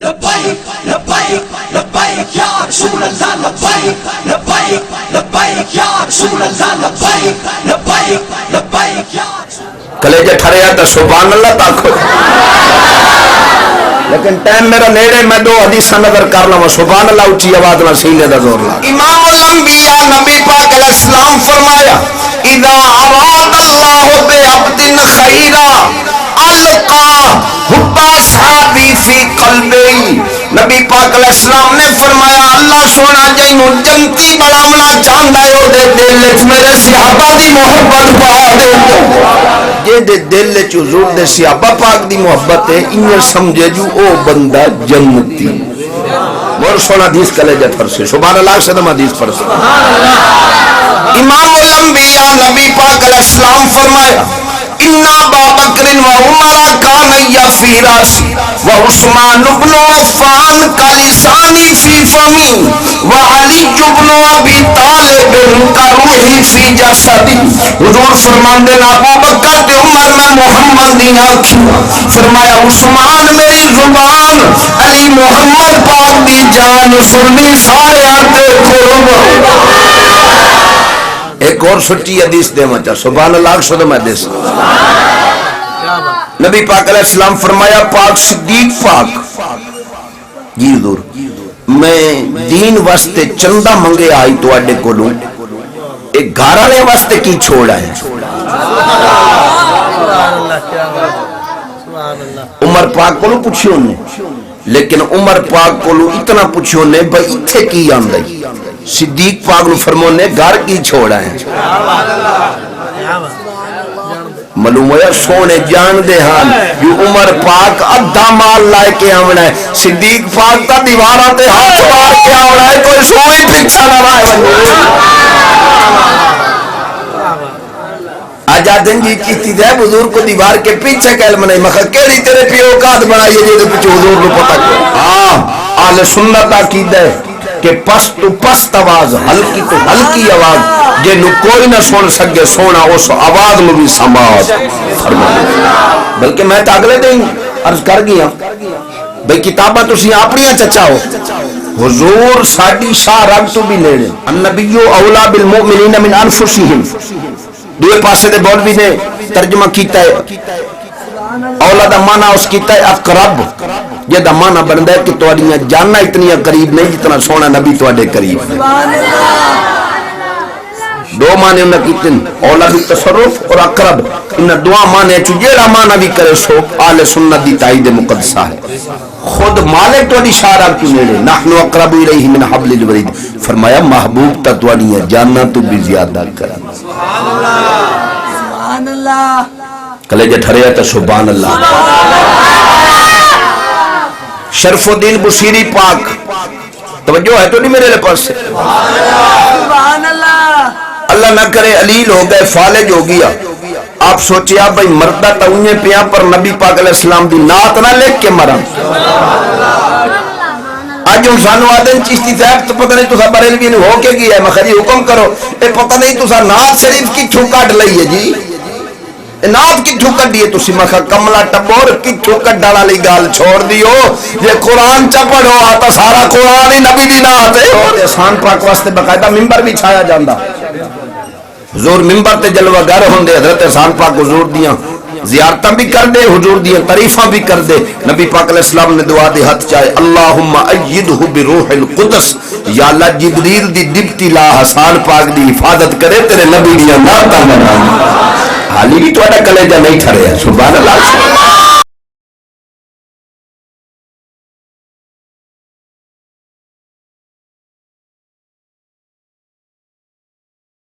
لبیک لبیک لبیک یا رسول اللہ لبیک لبیک لبیک یا رسول اللہ لبیک لبیک لبیک یا کلیجہ ٹھریا تو سبحان اللہ تاکھو لیکن ٹائم میرا نیڑے میں دو حدیثہ نظر کرنا وہ سبحان اللہ اچھی آواز نہ سینے دا زور لا امام الانبیاء نبی پاک علیہ السلام فرمایا اذا اراد اللہ بعبد خیرا القا حب اصحابی فی قلبی نبی پاک علیہ السلام نے فرمایا اللہ سونا جائنو جنتی بڑامنا چاندہ ہے دے دل میرے صحابہ دی محبت پا دے جے دے دل چو حضور دے صحابہ پاک دی محبت ہے انہیں سمجھے جو او بندہ جنتی اور سونا حدیث کلے جا فرسے سبحان اللہ سے دم حدیث فرسے امام الانبیاء نبی پاک علیہ السلام فرمایا اِنَّا بَابَكْرٍ وَعُمَرَ كَانَيَّ فِي رَاسِي وَعُثْمَانُ بْنُ عَفَّانَ كَلِسَانِ فِي فَمِي وَعَلِيُّ بْنُ أَبِي طَالِبٍ كَرُوحِي فِي جَسَدِي حضور فرماندے ابو بکر تے عمر میں محمد دی آنکھیں فرمایا عثمان میری زبان علی محمد پاک دی جان سنی سارے آتے قرب ایک اور سچی حدیث دے مچا سبحان اللہ شد میں حدیث نبی پاک علیہ السلام فرمایا پاک صدیق پاک جی حضور میں دین واسطے چندہ منگے آئی تو اڈے کو لوں ایک گھارالے واسطے کی چھوڑا ہے عمر پاک کو لوں پوچھو نے لیکن عمر پاک کو لوں اتنا پوچھو نے بھئی اتھے کی آندائی صدیق پاک نے فرمو نے گھر کی چھوڑا ہے معلوم ہویا سونے جان دے ہاں جو عمر پاک ادھا مال لائے کے آمنا ہے صدیق پاک تا دیوارہ تے ہاتھ مار کے آمنا ہے کوئی سوئی پھکسا نہ رائے آجا دن جی چیتی دے بزرگ کو دیوار کے پیچھے کہل منائی مخل کیلی تیرے پیو قاد بنائیے جو دے پیچھے حضور کو پتہ کرو آل سنت عقید ہے کہ پس تو پست آواز ہلکی تو ہلکی آواز جے نو کوئی نہ سن سکے سونا اس آواز میں بھی سماعت بلکہ میں تو اگلے دن عرض کر گیا بھئی کتابہ تو سی اپنیاں چچا ہو حضور ساڑی شاہ رگ تو بھی لے لیں النبیو اولا بالمؤمنین من انفسہم دوئے پاسے دے بول بھی نے ترجمہ کیتا ہے اولا دا معنی اس کیتا ہے اقرب یہ دا معنی بندہ ہے کہ توڑیاں جاننا اتنی قریب نہیں جتنا سونا نبی توڑے قریب دو معنی انہاں کیتن اولا بھی تصرف اور اقرب انہاں دعا معنی چجیرہ معنی بھی کرے سو آل سنت دی تائید مقدسہ ہے خود مالک توڑی شارہ کیوں نیڑے نحن اقرب الیہ من حبل الورید فرمایا محبوب تا توڑیاں جاننا تو بھی زیادہ کرنا سبحان اللہ کلیجہ ٹھریا تا سبحان اللہ شرف الدین بصیری پاک توجہ ہے تو نہیں میرے پاس سے سبحان اللہ اللہ نہ کرے علیل ہو گئے فالج ہو گیا آپ سوچیا بھئی مردہ تا انہیں پیاں پر نبی پاک علیہ السلام دی نات نہ لکھ کے مرم آج ہم سانو آدھن چیستی صاحب تو پتہ نہیں تو سا بریلوی نے ہو کے گیا ہے مخری حکم کرو اے پتہ نہیں تو سا نات شریف کی چھوکاٹ لئی ہے جی نات کی ٹھوکر دیئے تو سمکھا کملا ٹپور کی ٹھوکر ڈالا لی گال چھوڑ دیو یہ قرآن چپڑ ہو آتا سارا قرآن ہی نبی دی نات ہے احسان پاک واسطے بقاعدہ ممبر بھی چھایا جاندہ حضور ممبر تے جلوہ گر ہوندے حضرت احسان پاک حضور دیاں زیارتاں بھی کر دے حضور دیاں طریفاں بھی کر دے نبی پاک علیہ السلام نے دعا دے ہاتھ چاہے اللہم ایدہ بروح القدس یا اللہ جبریل دی دبتی لا حسان پاک دی حفاظت کرے تیرے نبی دیاں ناتاں بنانا حالی بھی تو اڈا کلیجہ نہیں ٹھرے ہیں سبحان اللہ